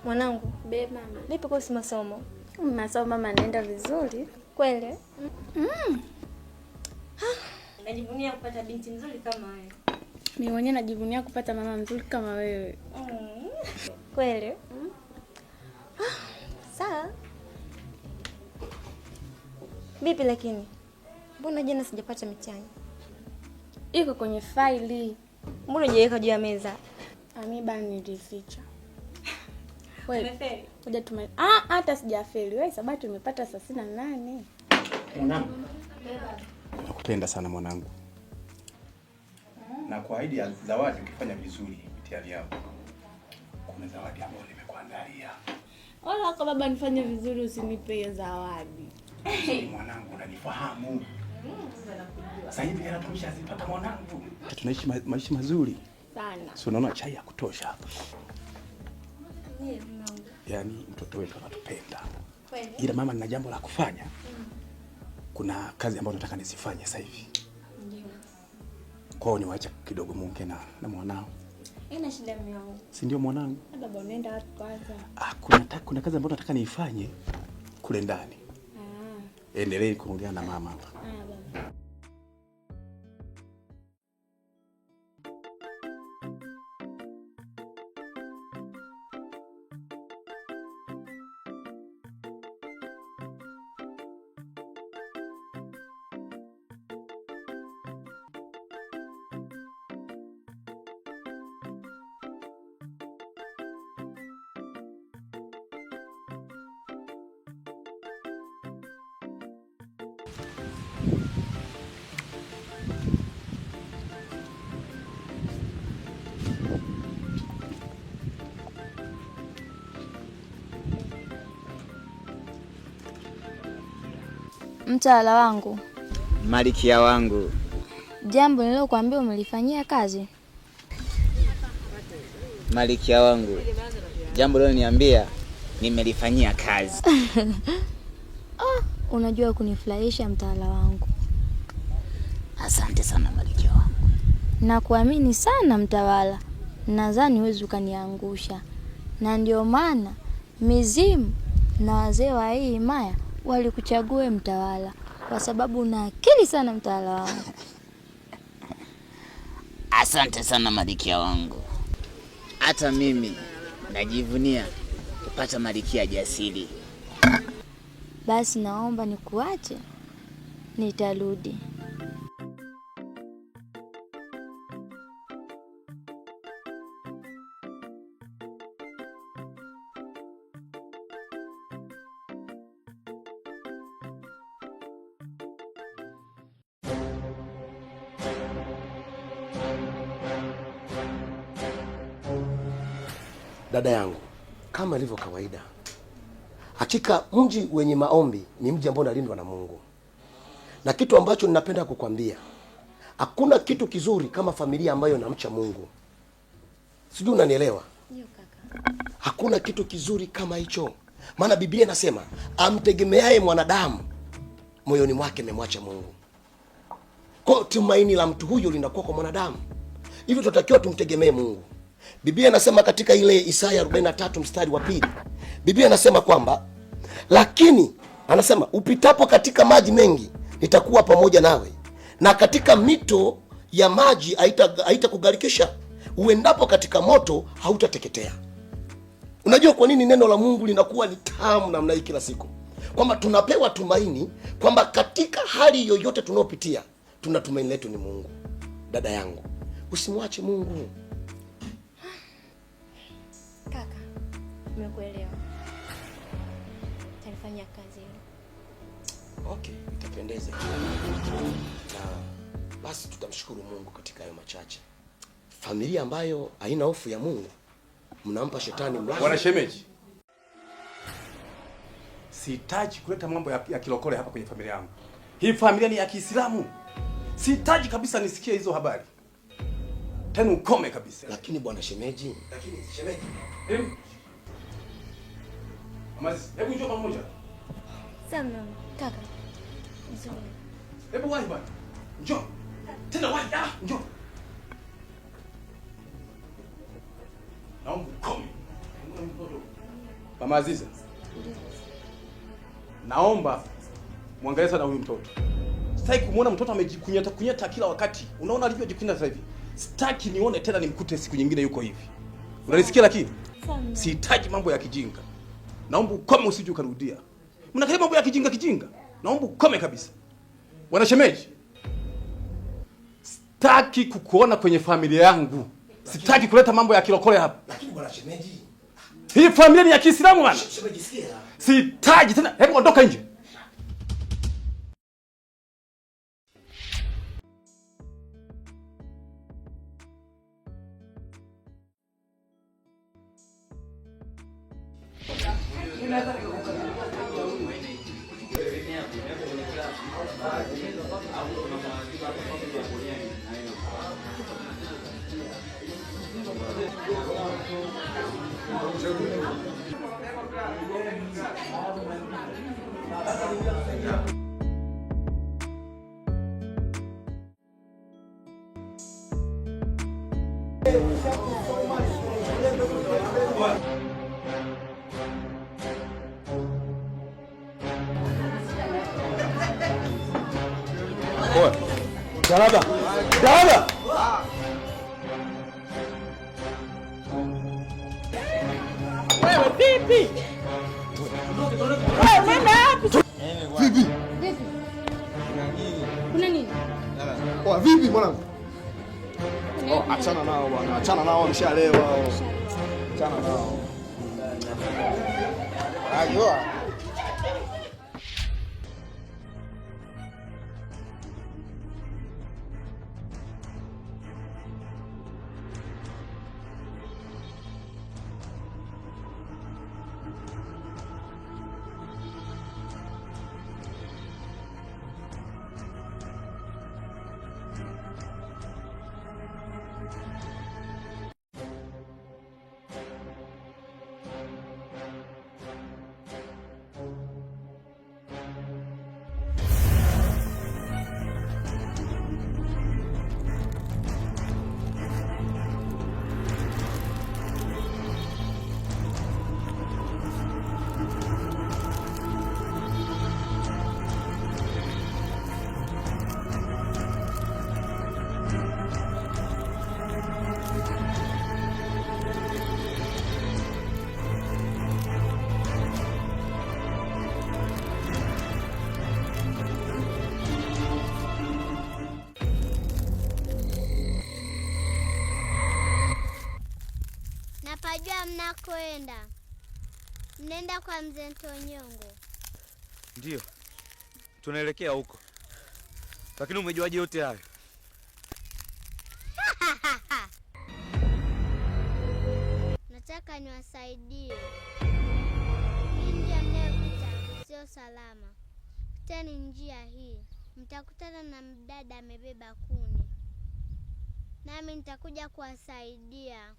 Mwanangu, mama. Vipi kwa masomo? Masomo mama naenda vizuri. Kweli? Najivunia kupata binti nzuri kama wewe. Mimi mwenyewe najivunia kupata mama mzuri kama wewe. Kweli? Sawa. Vipi lakini? Mbona jana sijapata mitihani? Iko kwenye faili. Mbona hujaweka juu ya meza? Mimi bado nilificha. Umefeli? Ngoja tume. Hata sijafeli. Wewe sabati umepata 38. Mwanangu. Nakupenda sana mwanangu. Na kuahidi ya zawadi ukifanya vizuri mitihani yako. Kuna zawadi ambayo nimekuandalia. Wala kwa baba nifanye vizuri usinipe zawadi. Mwanangu unanifahamu. Sasa hivi anatosha zipata mwanangu. Tunaishi maisha mazuri Sana. Si unaona chai ya kutosha hapa. Ndiyo mama. Yaani mtoto wetu anatupenda. Kweli? Ila mama nina jambo la kufanya. Kuna kazi ambayo nataka nisifanye sasa hivi. Ndiyo. Kwao niwaacha kidogo Mungu na mwanao. Ina shida mimi wangu. Si ndio mwanangu? Baba unaenda wapi kwanza? Kuna kazi ambayo nataka niifanye kule ndani. Endelee kuongea na mama hapa. Baba. Mtaala wangu. Malikia wangu. Jambo nilokuambia umelifanyia kazi? Malikia wangu. Jambo leo niambia nimelifanyia kazi. Unajua kunifurahisha mtaala wangu. Asante sana Malikia wangu. Nakuamini sana mtawala. Nadhani huwezi ukaniangusha. Na ndio maana mizimu na wazee wa hii himaya walikuchague mtawala kwa sababu una akili sana mtawala wangu. Asante sana Malikia wangu. Hata mimi najivunia kupata Malikia jasiri. Basi naomba nikuache. Nitarudi. Dada yangu, kama ilivyo kawaida, hakika mji wenye maombi ni mji ambao unalindwa na Mungu. Na kitu ambacho ninapenda kukwambia, hakuna kitu kizuri kama familia ambayo inamcha Mungu. Sijui unanielewa? Ndio kaka. Hakuna kitu kizuri kama hicho. Maana Biblia inasema amtegemeaye mwanadamu moyoni mwake amemwacha Mungu. Kwa tumaini la mtu huyo linakuwa kwa mwanadamu. Hivyo tunatakiwa tumtegemee Mungu. Biblia inasema katika ile Isaya 43 mstari wa 2. Biblia inasema kwamba lakini anasema upitapo katika maji mengi nitakuwa pamoja nawe, na katika mito ya maji haitakugarikisha. Uendapo katika moto hautateketea. Unajua kwa nini neno la Mungu linakuwa ni tamu namna hii kila siku? Kwamba tunapewa tumaini kwamba katika hali yoyote tunayopitia tuna tumaini letu ni Mungu. Dada yangu, usimwache Mungu. Kaka, nimekuelewa. Tanifanyia kazi hiyo. Okay, itapendeza. Na basi tutamshukuru Mungu katika hayo machache. Familia ambayo haina hofu ya Mungu, mnampa shetani mlango. Bwana shemeji, sihitaji kuleta mambo ya kilokole hapa kwenye familia yangu. Hii familia ni ya Kiislamu. Sihitaji kabisa nisikie hizo habari. Tena ukome kabisa. Lakini bwana shemeji, Hebu njoo pamoja. Sawa kaka. Nzuri. Hebu wahi bwana. Njoo. Tena wahi. Njoo. Naomba ukome. Mama Aziza. Naomba muangalie sana huyu mtoto. Sitaki kumuona mtoto amejikunyata kila wakati. Unaona alivyojikunyata sasa hivi. Sitaki nione tena nimkute siku nyingine yuko hivi. Unanisikia lakini? Sihitaji mambo ya kijinga. Naomba ukome usije ukarudia. Mnakalema mambo ya kijinga. Naomba ukome kabisa. Bwana shemeji. Sitaki kukuona kwenye familia yangu. Sitaki kuleta mambo ya kilokole hapa. Lakini bwana shemeji, hii familia ni ya Kiislamu bwana. shemeji sikia. Sihitaji tena. Hebu ondoka nje. Salama. Wewe vipi? Wewe mama hapo. Vipi? Kuna nini? Poa vipi mwanangu? Achana nao bwana. Achana nao wameshalewa. Achana nao. Ayo. Napajua mnakoenda. Mnaenda kwa mzee Ntonyongo. Ndio. Tunaelekea huko. Lakini umejuaje yote hayo? Nataka niwasaidie. Hii njia mnayopita sio salama. Piteni njia hii. Mtakutana na mdada amebeba kuni. Nami nitakuja kuwasaidia.